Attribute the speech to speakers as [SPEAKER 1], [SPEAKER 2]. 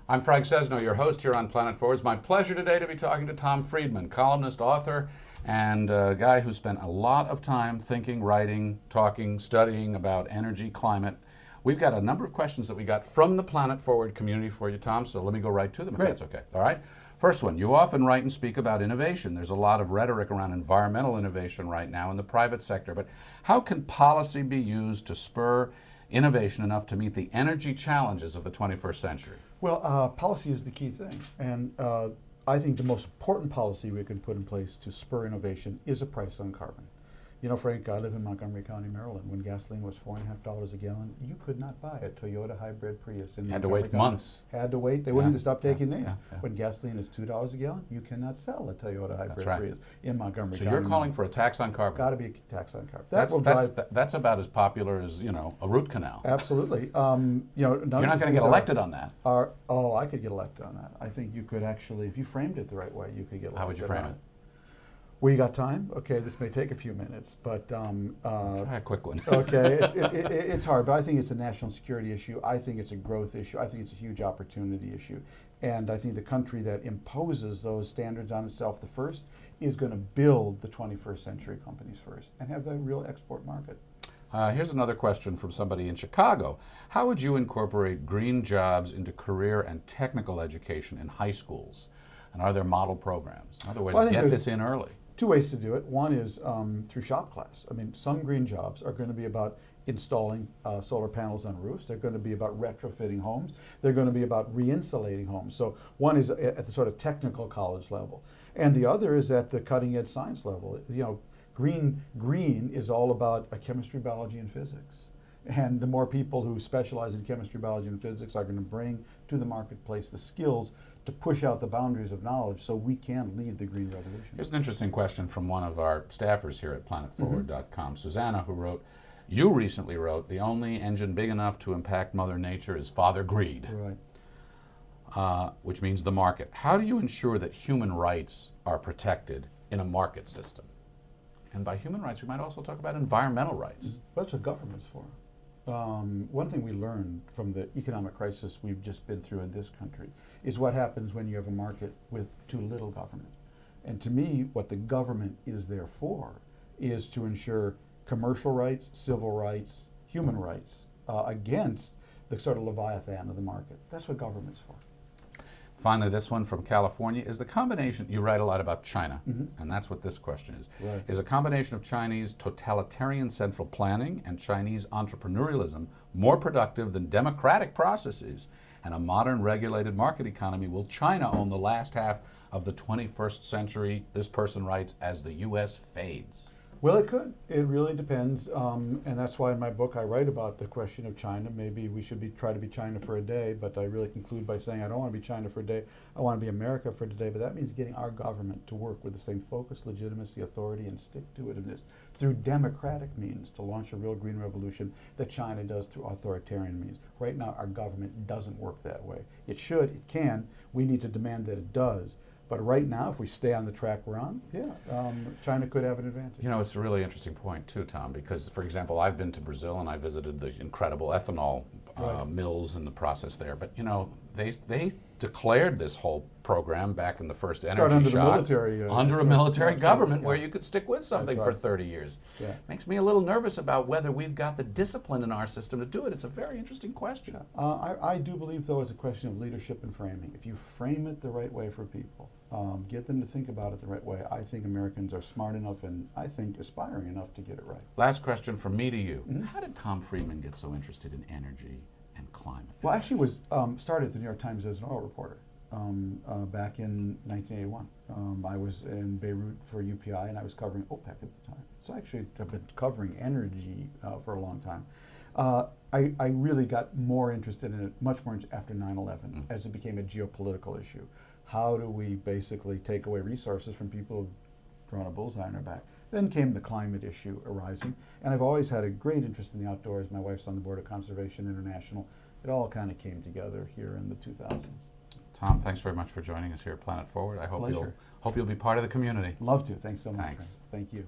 [SPEAKER 1] I'm Frank Sesno, your host here on Planet Forward. It's my pleasure today to be talking to Tom Friedman, columnist, author, and a guy who spent a lot of time thinking, writing, talking, studying about energy, climate. We've got a number of questions that we got from the Planet Forward community for you, Tom, so let me go right to them if that's okay. All right? First one, you often write and speak about innovation. There's a lot of rhetoric around environmental innovation right now in the private sector, but how can policy be used to spur innovation enough to meet the energy challenges of the 21st century?
[SPEAKER 2] Well, policy is the key thing, and I think the most important policy we can put in place to spur innovation is a price on carbon. You know, Frank, I live in Montgomery County, Maryland. When gasoline was $4.50 a gallon, you could not buy a Toyota hybrid Prius in
[SPEAKER 1] Had to
[SPEAKER 2] Montgomery
[SPEAKER 1] wait
[SPEAKER 2] County.
[SPEAKER 1] months.
[SPEAKER 2] Had to wait. They wouldn't even stop taking names.
[SPEAKER 1] Yeah.
[SPEAKER 2] When gasoline is $2 a gallon, you cannot sell a Toyota hybrid
[SPEAKER 1] right.
[SPEAKER 2] Prius in Montgomery
[SPEAKER 1] So
[SPEAKER 2] County.
[SPEAKER 1] you're calling for a tax on carbon?
[SPEAKER 2] Got to be a tax on carbon.
[SPEAKER 1] That's about as popular as, you know, a root canal.
[SPEAKER 2] Absolutely. You know,
[SPEAKER 1] You're not going to get elected on that.
[SPEAKER 2] I could get elected on that. I think you could actually, if you framed it the right way, you could get elected.
[SPEAKER 1] How would you frame it?
[SPEAKER 2] Well, you got time? Okay, this may take a few minutes, but
[SPEAKER 1] try a quick one.
[SPEAKER 2] okay, it's hard, but I think it's a national security issue. I think it's a growth issue. I think it's a huge opportunity issue, and I think the country that imposes those standards on itself the first is going to build the 21st century companies first and have a real export market.
[SPEAKER 1] Here's another question from somebody in Chicago. How would you incorporate green jobs into career and technical education in high schools? And are there model programs? In other words, get this in early.
[SPEAKER 2] Two ways to do it. One is through shop class. I mean, some green jobs are going to be about installing solar panels on roofs. They're going to be about retrofitting homes. They're going to be about re-insulating homes. So one is at the sort of technical college level. And the other is at the cutting edge science level. You know, green is all about chemistry, biology, and physics. And the more people who specialize in chemistry, biology, and physics are going to bring to the marketplace the skills to push out the boundaries of knowledge so we can lead the green revolution.
[SPEAKER 1] Here's an interesting question from one of our staffers here at planetforward.com, Susanna, who wrote, you recently wrote, the only engine big enough to impact Mother Nature is Father Greed,
[SPEAKER 2] Right.
[SPEAKER 1] Which means the market. How do you ensure that human rights are protected in a market system? And by human rights, we might also talk about environmental rights.
[SPEAKER 2] That's what government's for. One thing we learned from the economic crisis we've just been through in this country is what happens when you have a market with too little government. And to me, what the government is there for is to ensure commercial rights, civil rights, human rights against the sort of leviathan of the market. That's what government's for.
[SPEAKER 1] Finally, this one from California is the combination, you write a lot about China, and that's what this question is.
[SPEAKER 2] Right.
[SPEAKER 1] Is a combination of Chinese totalitarian central planning and Chinese entrepreneurialism more productive than democratic processes and a modern regulated market economy? Will China own the last half of the 21st century, this person writes, as the U.S. fades?
[SPEAKER 2] Well, it could. It really depends, and that's why in my book I write about the question of China. Maybe we should try to be China for a day, but I really conclude by saying I don't want to be China for a day. I want to be America for today, but that means getting our government to work with the same focus, legitimacy, authority, and stick-to-itiveness through democratic means to launch a real green revolution that China does through authoritarian means. Right now, our government doesn't work that way. It should, it can. We need to demand that it does. But right now, if we stay on the track we're on, China could have an advantage.
[SPEAKER 1] You know, it's a really interesting point too, Tom, because, for example, I've been to Brazil and I visited the incredible ethanol mills and the process there. But, you know, they declared this whole program back in the first energy shock under a military government where you could stick with something for 30 years. Makes me a little nervous about whether we've got the discipline in our system to do it. It's a very interesting question.
[SPEAKER 2] I do believe, though, it's a question of leadership and framing. If you frame it the right way for people, get them to think about it the right way, I think Americans are smart enough and I think aspiring enough to get it right.
[SPEAKER 1] Last question from me to you. How did Tom Friedman get so interested in energy and climate?
[SPEAKER 2] Well, actually, was started at the New York Times as an oil reporter back in 1981. I was in Beirut for UPI, and I was covering OPEC at the time. So actually, I've been covering energy for a long time. I really got more interested in it, much more after 9/11, as it became a geopolitical issue. How do we basically take away resources from people who've drawn a bullseye on their back? Then came the climate issue arising, and I've always had a great interest in the outdoors. My wife's on the board of Conservation International. It all kind of came together here in the 2000s.
[SPEAKER 1] Tom, thanks very much for joining us here at Planet Forward. I hope you'll be part of the community.
[SPEAKER 2] Love to. Thanks so much.
[SPEAKER 1] Thanks.
[SPEAKER 2] Thank you.